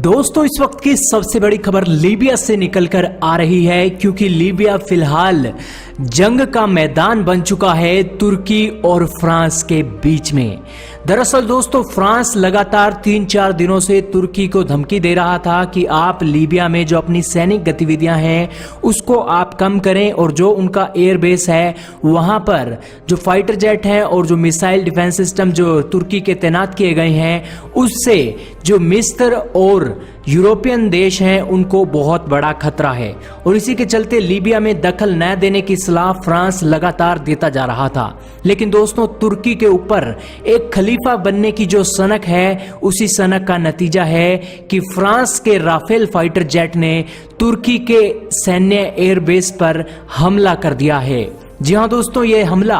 दोस्तों इस वक्त की सबसे बड़ी खबर लीबिया से निकलकर आ रही है, क्योंकि लीबिया फिलहाल जंग का मैदान बन चुका है तुर्की और फ्रांस के बीच में। दरअसल दोस्तों फ्रांस लगातार 3-4 दिनों से तुर्की को धमकी दे रहा था कि आप लीबिया में जो अपनी सैनिक गतिविधियां हैं उसको आप कम करें, और जो उनका एयरबेस है वहां पर जो फाइटर जेट है और जो मिसाइल डिफेंस सिस्टम जो तुर्की के तैनात किए गए हैं उससे जो मिस्र और यूरोपियन देश हैं उनको बहुत बड़ा खतरा है। और इसी के चलते लीबिया में दखल न देने की सलाह फ्रांस लगातार देता जा रहा था। लेकिन दोस्तों तुर्की के ऊपर एक खलीफा बनने की जो सनक है उसी सनक का नतीजा है कि फ्रांस के राफेल फाइटर जेट ने तुर्की के सैन्य एयरबेस पर हमला कर दिया है। जी हां दोस्तों, यह हमला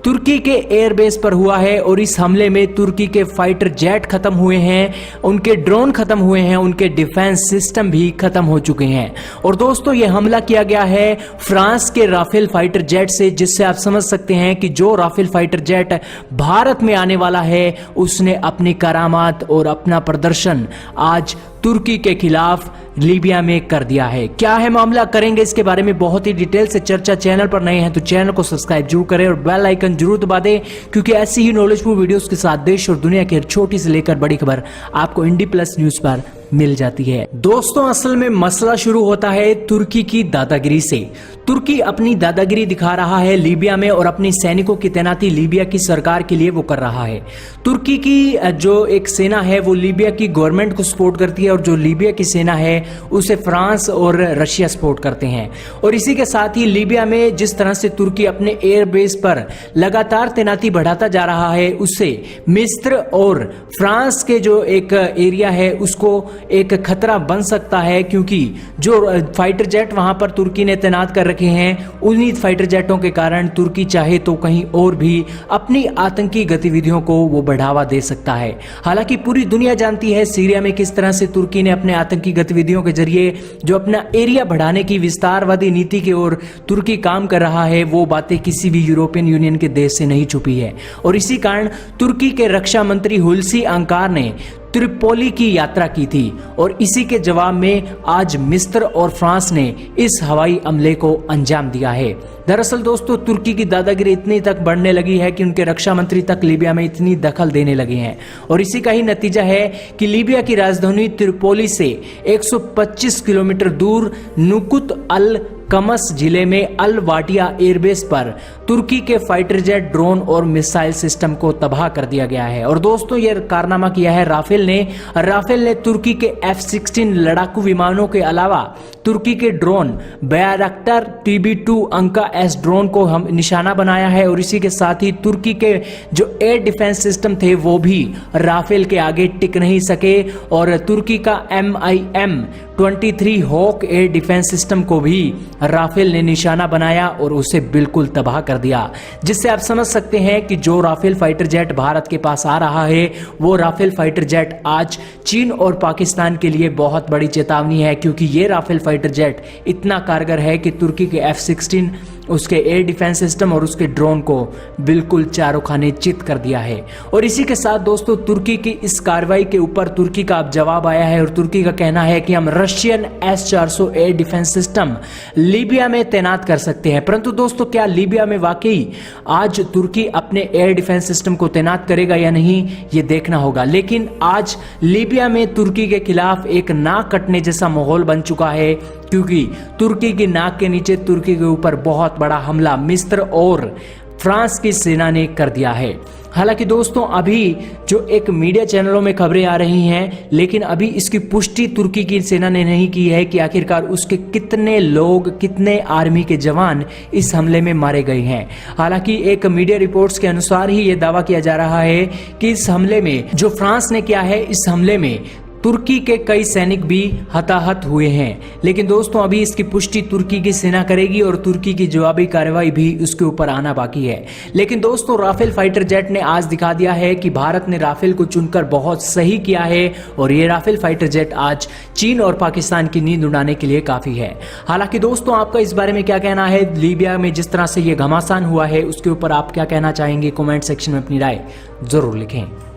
तुर्की के एयरबेस पर हुआ है और इस हमले में तुर्की के फाइटर जेट खत्म हुए हैं, उनके ड्रोन खत्म हुए हैं, उनके डिफेंस सिस्टम भी खत्म हो चुके हैं। और दोस्तों यह हमला किया गया है फ्रांस के राफेल फाइटर जेट से, जिससे आप समझ सकते हैं कि जो राफेल फाइटर जेट भारत में आने वाला है उसने अपनी करामात और अपना प्रदर्शन आज तुर्की के खिलाफ लीबिया में कर दिया है। क्या है मामला, करेंगे इसके बारे में बहुत ही डिटेल से चर्चा। चैनल पर नए हैं तो चैनल को सब्सक्राइब जरूर करें और बेल आइकन जरूर दबा दें, क्योंकि ऐसी ही नॉलेजफुल वीडियोस के साथ देश और दुनिया की छोटी से लेकर बड़ी खबर आपको इंडी प्लस न्यूज पर मिल जाती है। दोस्तों असल में मसला शुरू होता है तुर्की की दादागिरी से। तुर्की अपनी दादागिरी दिखा रहा है लीबिया में और अपनी सैनिकों की तैनाती लीबिया की सरकार के लिए वो कर रहा है। तुर्की की जो एक सेना है वो लीबिया की गवर्नमेंट को सपोर्ट करती है और जो लीबिया की सेना है उसे फ्रांस और रशिया सपोर्ट करते हैं। और इसी के साथ ही लीबिया में जिस तरह से तुर्की अपने एयरबेस पर लगातार तैनाती बढ़ाता जा रहा है उससे मिस्र और फ्रांस के जो एक एरिया है उसको एक खतरा बन सकता है, क्योंकि जो फाइटर जेट वहां पर तुर्की ने तैनात कर रखे हैं उन्हीं फाइटर जेटों के कारण तुर्की चाहे तो कहीं और भी अपनी आतंकी गतिविधियों को वो बढ़ावा दे सकता है। हालांकि पूरी दुनिया जानती है सीरिया में किस तरह से तुर्की ने अपने आतंकी गतिविधियों के जरिए जो अपना एरिया बढ़ाने की विस्तारवादी नीति की ओर तुर्की काम कर रहा है, वो बातें किसी भी यूरोपियन यूनियन के देश से नहीं छुपी है। और इसी कारण तुर्की के रक्षा मंत्री हुलसी अंकार ने त्रिपोली की यात्रा की थी और इसी के जवाब में आज मिस्र और फ्रांस ने इस हवाई हमले को अंजाम दिया है। दरअसल दोस्तों तुर्की की दादागिरी इतनी तक बढ़ने लगी है कि उनके रक्षा मंत्री तक लीबिया में इतनी दखल देने लगे हैं, और इसी का ही नतीजा है कि लीबिया की राजधानी त्रिपोली से 125 किलोमीटर दूर नुकुत अल कमस जिले में अल वाटिया एयरबेस पर तुर्की के फाइटर जेट, ड्रोन और मिसाइल सिस्टम को तबाह कर दिया गया है। और दोस्तों यह कारनामा किया है राफेल ने तुर्की के F-16 लड़ाकू विमानों के अलावा तुर्की के ड्रोन बैरक्टार TB2 अंका S ड्रोन को हम निशाना बनाया है। और इसी के साथ ही तुर्की के जो एयर डिफेंस सिस्टम थे वो भी राफेल के आगे टिक नहीं सके, और तुर्की का MIM-23 hoc air defence system को भी राफेल ने निशाना बनाया और उसे बिल्कुल तबाह कर दिया। जिससे आप समझ सकते हैं कि जो राफेल फाइटर जेट भारत के पास आ रहा है वो राफेल फाइटर जेट आज चीन और पाकिस्तान के लिए बहुत बड़ी चेतावनी है, क्योंकि ये राफेल फाइटर जेट इतना कारगर है कि तुर्की के F-16 उसके एयर डिफेंस सिस्टम और उसके ड्रोन को बिल्कुल चारों खाने चित कर दिया है। और इसी के साथ दोस्तों तुर्की की इस कार्रवाई के ऊपर तुर्की का अब जवाब आया है और तुर्की का कहना है कि हम Russian S-400 air defence system Libya में तैनात कर सकते हैं। परंतु दोस्तों क्या लीबिया में वाकई आज तुर्की अपने एयर डिफेंस सिस्टम को तैनात करेगा या नहीं ये देखना होगा। लेकिन आज लीबिया में तुर्की के खिलाफ एक नाक कटने जैसा माहौल बन चुका है, क्योंकि तुर्की की नाक के नीचे तुर्की के ऊपर बहुत बड़ा हमला मिस्र और फ्रांस की सेना ने कर दिया है। हालांकि दोस्तों अभी जो एक मीडिया चैनलों में खबरें आ रही हैं, लेकिन अभी इसकी पुष्टि तुर्की की सेना ने नहीं की है कि आखिरकार उसके कितने लोग, कितने आर्मी के जवान इस हमले में मारे गए हैं। हालांकि एक मीडिया रिपोर्ट्स के अनुसार ही यह दावा किया जा रहा है कि इस हमले में जो फ्रांस ने किया है, इस हमले में तुर्की के कई सैनिक भी हताहत हुए हैं। लेकिन दोस्तों अभी इसकी पुष्टि तुर्की की सेना करेगी और तुर्की की जवाबी कार्रवाई भी उसके ऊपर आना बाकी है। लेकिन दोस्तों राफेल फाइटर जेट ने आज दिखा दिया है कि भारत ने राफेल को चुनकर बहुत सही किया है, और ये राफेल फाइटर जेट आज चीन और पाकिस्तान की नींद उड़ाने के लिए काफी है। हालांकि दोस्तों आपका इस बारे में क्या कहना है, लीबिया में जिस तरह से ये घमासान हुआ है उसके ऊपर आप क्या कहना चाहेंगे, कमेंट सेक्शन में अपनी राय जरूर लिखें।